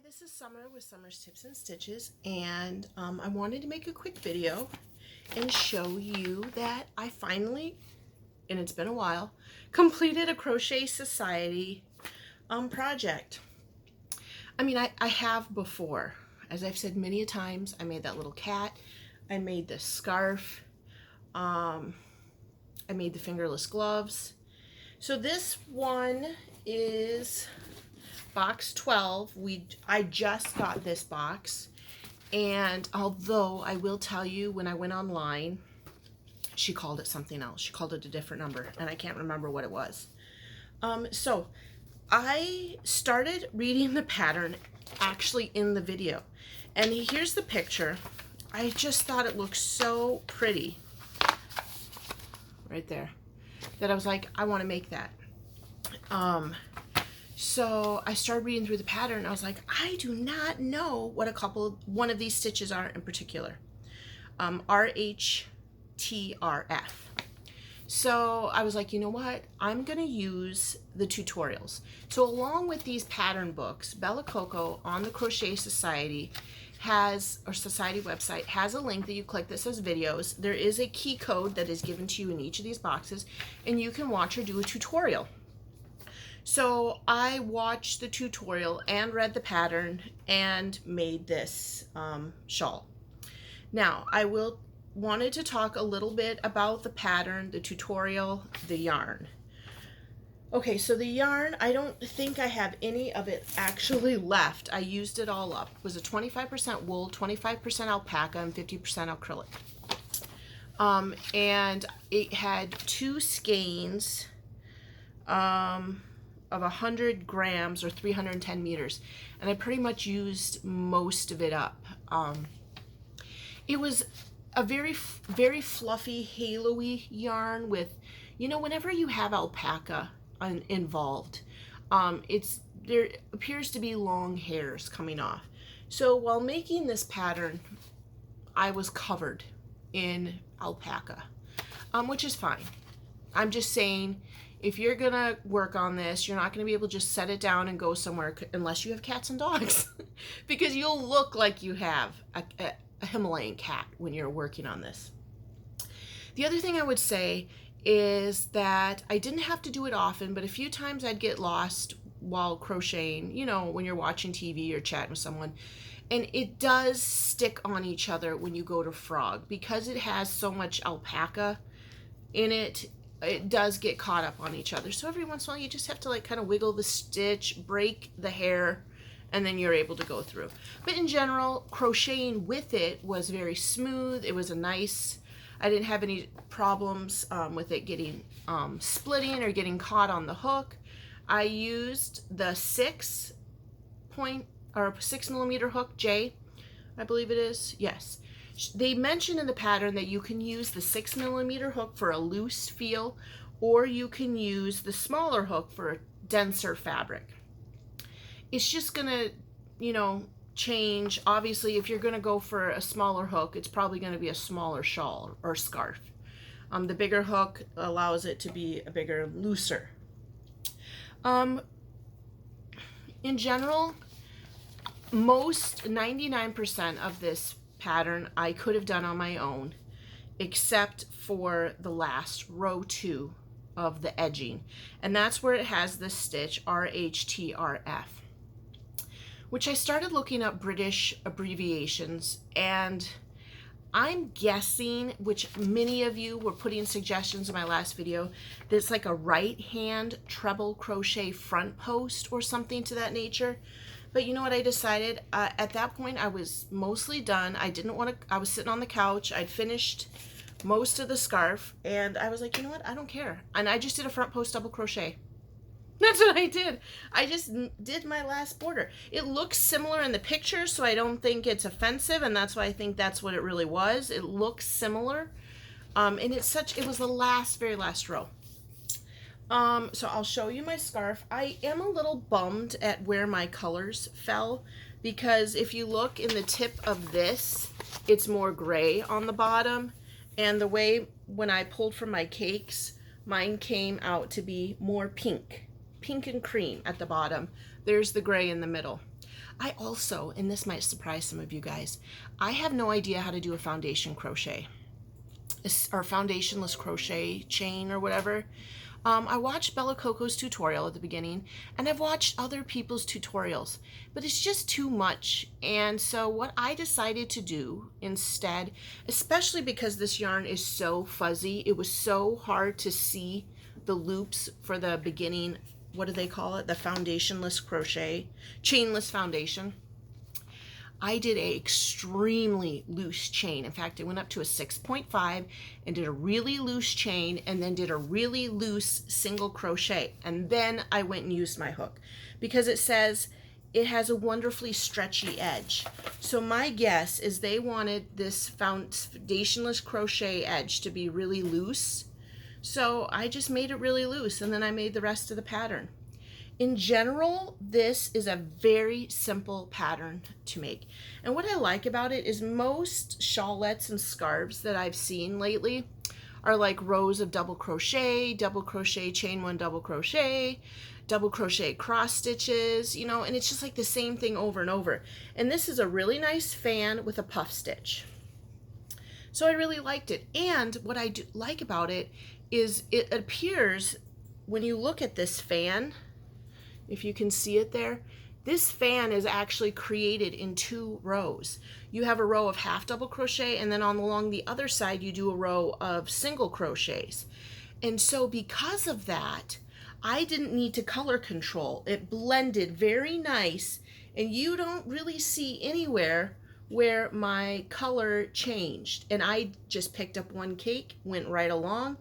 this is Summer with Summer's Tips and Stitches, and I wanted to make a quick video and show you that I finally, and it's been a while, completed a Crochet Society project. I mean, I have before. As I've said many a times, I made that little cat, I made this scarf, I made the fingerless gloves. So this one is box 12. I just got this box, and although I will tell you, when I went online, she called it something else. She called it a different number, and I can't remember what it was. So I started reading the pattern actually in the video, and here's the picture. I just thought it looked so pretty right there that I was like, I want to make that. So I started reading through the pattern, and I was like, I do not know what one of these stitches are in particular. RHTRF. So I was like, you know what? I'm going to use the tutorials. So along with these pattern books, Bella Coco on the Crochet Society Society website has a link that you click that says videos. There is a key code that is given to you in each of these boxes, and you can watch or do a tutorial. So I watched the tutorial and read the pattern and made this shawl. Now I wanted to talk a little bit about the pattern, the tutorial, the yarn. Okay, so the yarn, I don't think I have any of it actually left. I used it all up. It was a 25% wool, 25% alpaca, and 50% acrylic. And it had 2 skeins of 100 grams or 310 meters, and I pretty much used most of it up. It was a very fluffy, halo-y yarn with, you know, whenever you have alpaca involved, there appears to be long hairs coming off. So while making this pattern, I was covered in alpaca, which is fine. I'm just saying, if you're gonna work on this, you're not gonna be able to just set it down and go somewhere unless you have cats and dogs, because you'll look like you have a Himalayan cat when you're working on this. The other thing I would say is that I didn't have to do it often, but a few times I'd get lost while crocheting, you know, when you're watching TV or chatting with someone, and it does stick on each other when you go to frog, because it has so much alpaca in it. It does get caught up on each other. So every once in a while you just have to like kind of wiggle the stitch, break the hair, and then you're able to go through. But in general, crocheting with it was very smooth. It was I didn't have any problems with it getting splitting or getting caught on the hook. I used the 6 millimeter hook, J, I believe it is. Yes. They mention in the pattern that you can use the 6 millimeter hook for a loose feel, or you can use the smaller hook for a denser fabric. It's just gonna, you know, change. Obviously, if you're gonna go for a smaller hook, it's probably gonna be a smaller shawl or scarf. The bigger hook allows it to be a bigger, looser. In general, 99% of this pattern I could have done on my own, except for the last row 2 of the edging, and that's where it has this stitch RHTRF, which I started looking up British abbreviations, and I'm guessing, which many of you were putting suggestions in my last video, that it's like a right hand treble crochet front post or something to that nature. But you know what I decided? At that point, I was mostly done. I was sitting on the couch. I'd finished most of the scarf, and I was like, you know what? I don't care. And I just did a front post double crochet. That's what I did. I just did my last border. It looks similar in the picture, so I don't think it's offensive, and that's why I think that's what it really was. It looks similar, and it was the very last row. So I'll show you my scarf. I am a little bummed at where my colors fell, because if you look in the tip of this, it's more gray on the bottom, and the way when I pulled from my cakes, mine came out to be more pink and cream at the bottom. There's the gray in the middle. I also, and this might surprise some of you guys, I have no idea how to do a foundation crochet or foundationless crochet chain or whatever. I watched Bella Coco's tutorial at the beginning, and I've watched other people's tutorials, but it's just too much. And so what I decided to do instead, especially because this yarn is so fuzzy, it was so hard to see the loops for the beginning, what do they call it? The foundationless crochet, chainless foundation. I did a extremely loose chain. In fact, I went up to a 6.5 and did a really loose chain, and then did a really loose single crochet. And then I went and used my hook because it says it has a wonderfully stretchy edge. So my guess is they wanted this foundationless crochet edge to be really loose. So I just made it really loose, and then I made the rest of the pattern. In general, this is a very simple pattern to make. And what I like about it is most shawlettes and scarves that I've seen lately are like rows of double crochet, chain one, double crochet cross stitches, you know, and it's just like the same thing over and over. And this is a really nice fan with a puff stitch. So I really liked it. And what I do like about it is it appears when you look at this fan, if you can see it there, this fan is actually created in 2 rows. You have a row of half double crochet, and then along the other side you do a row of single crochets. And so because of that, I didn't need to color control. It blended very nice, and you don't really see anywhere where my color changed. And I just picked up one cake, went right along,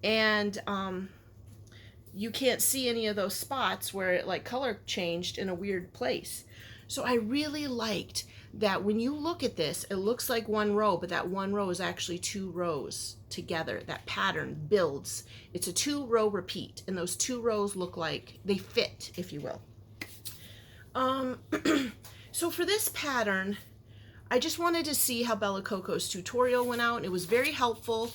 and you can't see any of those spots where it like color changed in a weird place. So I really liked that when you look at this, it looks like one row, but that one row is actually 2 rows together. That pattern builds. It's a 2-row repeat, and those 2 rows look like they fit, if you will. So for this pattern, I just wanted to see how Bella Coco's tutorial went out. It was very helpful.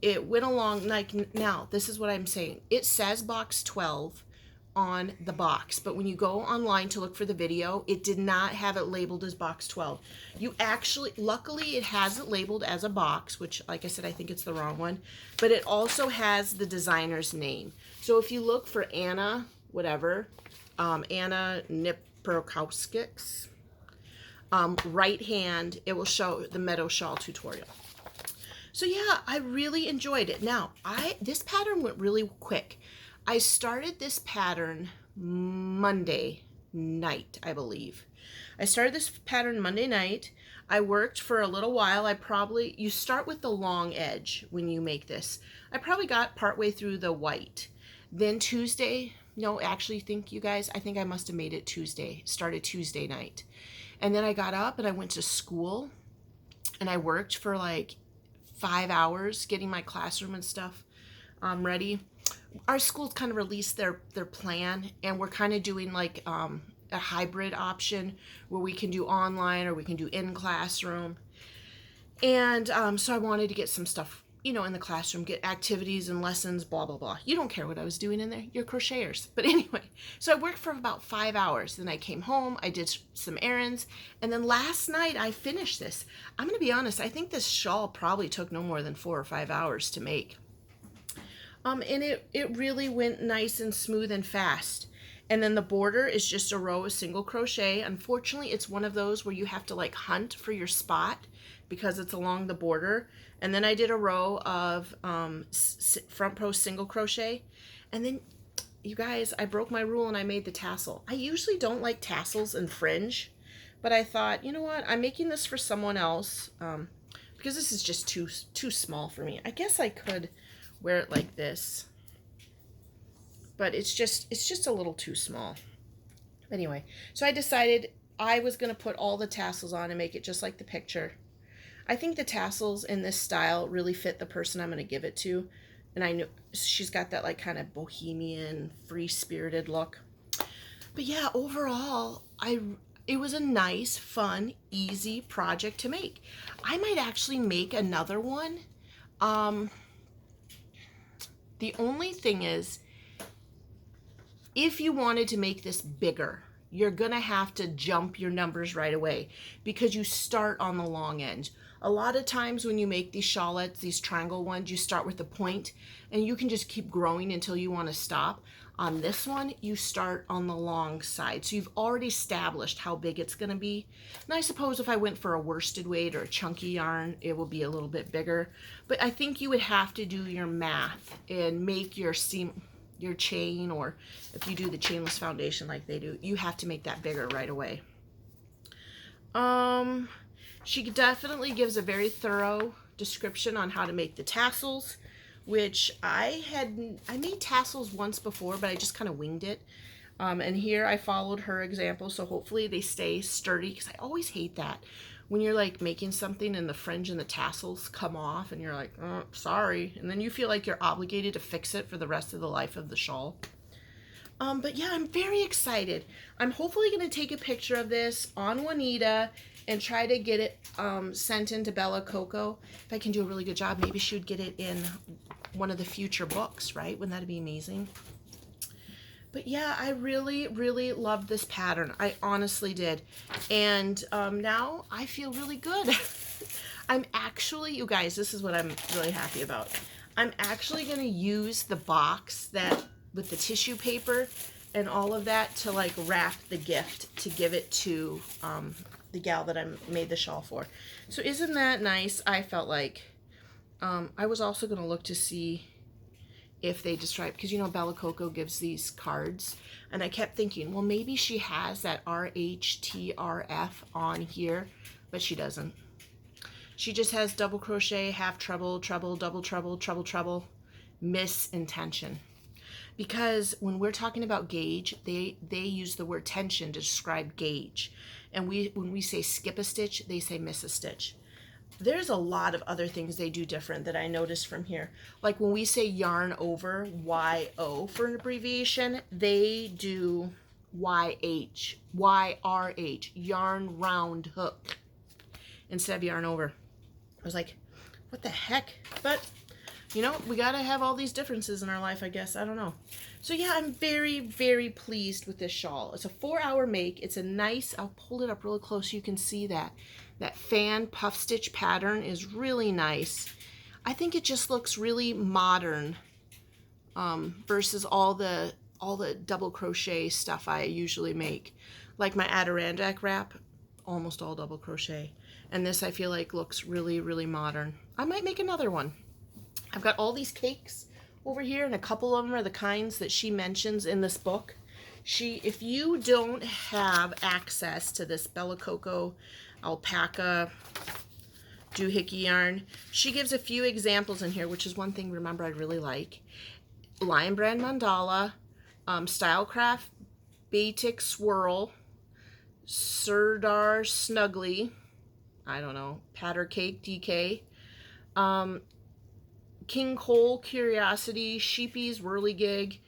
It went along like, now this is what I'm saying. It says box 12 on the box, but when you go online to look for the video, it did not have it labeled as box 12. You actually, luckily it has it labeled as a box, which like I said, I think it's the wrong one, but it also has the designer's name. So if you look for Anna, whatever, Anna Nikipioerowz, right hand, it will show the Meadow shawl tutorial. So yeah, I really enjoyed it. Now, this pattern went really quick. I started this pattern Monday night, I believe. I started this pattern Monday night. I worked for a little while. You start with the long edge when you make this. I probably got partway through the white. Then Tuesday, no, actually, I think I must have made it Tuesday, started Tuesday night. And then I got up and I went to school, and I worked for like 5 hours getting my classroom and stuff ready. Our school's kind of released their plan, and we're kind of doing like a hybrid option where we can do online or we can do in classroom. And so I wanted to get some stuff, you know, in the classroom, get activities and lessons, blah, blah, blah. You don't care what I was doing in there. You're crocheters. But anyway, so I worked for about 5 hours. Then I came home, I did some errands, and then last night I finished this. I'm going to be honest, I think this shawl probably took no more than 4 or 5 hours to make. And it really went nice and smooth and fast. And then the border is just a row of single crochet. Unfortunately, it's one of those where you have to like hunt for your spot because it's along the border. And then I did a row of front post single crochet. And then, you guys, I broke my rule and I made the tassel. I usually don't like tassels and fringe, but I thought, you know what, I'm making this for someone else because this is just too small for me. I guess I could wear it like this, but it's just a little too small. Anyway, so I decided I was going to put all the tassels on and make it just like the picture. I think the tassels in this style really fit the person I'm going to give it to. And I knew she's got that like kind of bohemian, free-spirited look. But yeah, overall, it was a nice, fun, easy project to make. I might actually make another one. The only thing is, if you wanted to make this bigger, you're gonna have to jump your numbers right away because you start on the long end. A lot of times when you make these shawlettes, these triangle ones, you start with a point and you can just keep growing until you want to stop. On this one, you start on the long side. So you've already established how big it's going to be. And I suppose if I went for a worsted weight or a chunky yarn, it will be a little bit bigger. But I think you would have to do your math and make your chain, or if you do the chainless foundation like they do, you have to make that bigger right away. She definitely gives a very thorough description on how to make the tassels, which I made tassels once before, but I just kind of winged it. And here I followed her example, so hopefully they stay sturdy, because I always hate that when you're like making something and the fringe and the tassels come off and you're like, oh, sorry. And then you feel like you're obligated to fix it for the rest of the life of the shawl. But yeah, I'm very excited. I'm hopefully going to take a picture of this on Juanita and try to get it sent into Bella Coco. If I can do a really good job, maybe she would get it in one of the future books, right? Wouldn't that be amazing? But yeah, I really, really loved this pattern. I honestly did. And now I feel really good. I'm actually, you guys, this is what I'm really happy about. I'm actually going to use the box that with the tissue paper and all of that to like wrap the gift to give it to the gal that I made the shawl for. So isn't that nice? I felt like I was also going to look to see if they describe, because you know Bella Coco gives these cards, and I kept thinking, well, maybe she has that RHTRF on here, but she doesn't. She just has double crochet, half treble, treble, double treble, treble, treble, miss intention. Because when we're talking about gauge, they use the word tension to describe gauge. And when we say skip a stitch, they say miss a stitch. There's a lot of other things they do different that I noticed from here. Like when we say yarn over, YO for an abbreviation, they do YH, YRH, yarn round hook, instead of yarn over. I was like, what the heck? But you know, we gotta have all these differences in our life, I guess. I don't know. So yeah, I'm very, very pleased with this shawl. It's a 4-hour make. It's a nice, I'll pull it up really close so you can see that. That fan puff stitch pattern is really nice. I think it just looks really modern versus all the double crochet stuff I usually make. Like my Adirondack wrap, almost all double crochet. And this I feel like looks really, really modern. I might make another one. I've got all these cakes over here, and a couple of them are the kinds that she mentions in this book. If you don't have access to this Bella Coco alpaca doohickey yarn, she gives a few examples in here, which is one thing, remember, I really like. Lion Brand Mandala, Stylecraft Batik Swirl, Serdar Snuggly, I don't know, Patter Cake DK, King Cole Curiosity, Sheepy's Whirligig,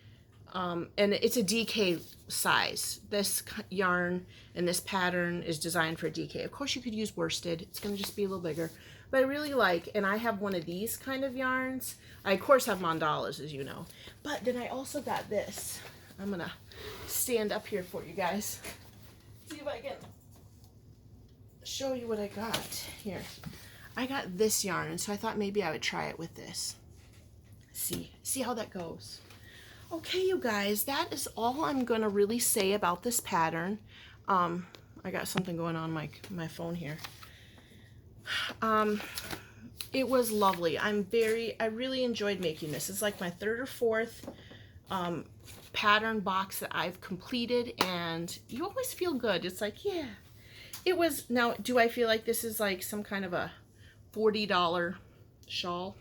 and it's a DK size. This yarn and this pattern is designed for a DK. Of course, you could use worsted. It's going to just be a little bigger. But I really like, and I have one of these kind of yarns. I, of course, have mandalas, as you know. But then I also got this. I'm going to stand up here for you guys. See if I can show you what I got here. I got this yarn, and so I thought maybe I would try it with this. See how that goes. Okay, you guys, that is all I'm going to really say about this pattern. I got something going on my phone here. It was lovely. I really enjoyed making this. It's like my 3rd or 4th pattern box that I've completed, and you always feel good. It's like, yeah. It was, now, do I feel like this is like some kind of a $40 shawl?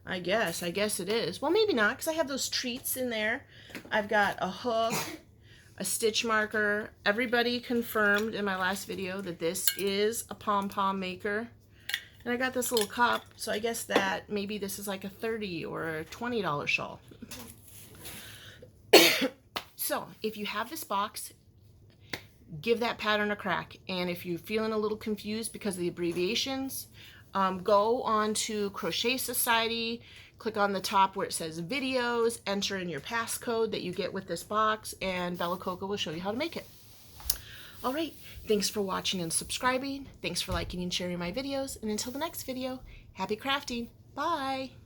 I guess it is. Well, maybe not, because I have those treats in there. I've got a hook, a stitch marker. Everybody confirmed in my last video that this is a pom-pom maker. And I got this little cup, so I guess that maybe this is like a $30 or a $20 shawl. So, if you have this box, give that pattern a crack. And if you're feeling a little confused because of the abbreviations, go on to Crochet Society, click on the top where it says videos, enter in your passcode that you get with this box, and Bella Coco will show you how to make it. All right, thanks for watching and subscribing. Thanks for liking and sharing my videos. And until the next video, happy crafting. Bye.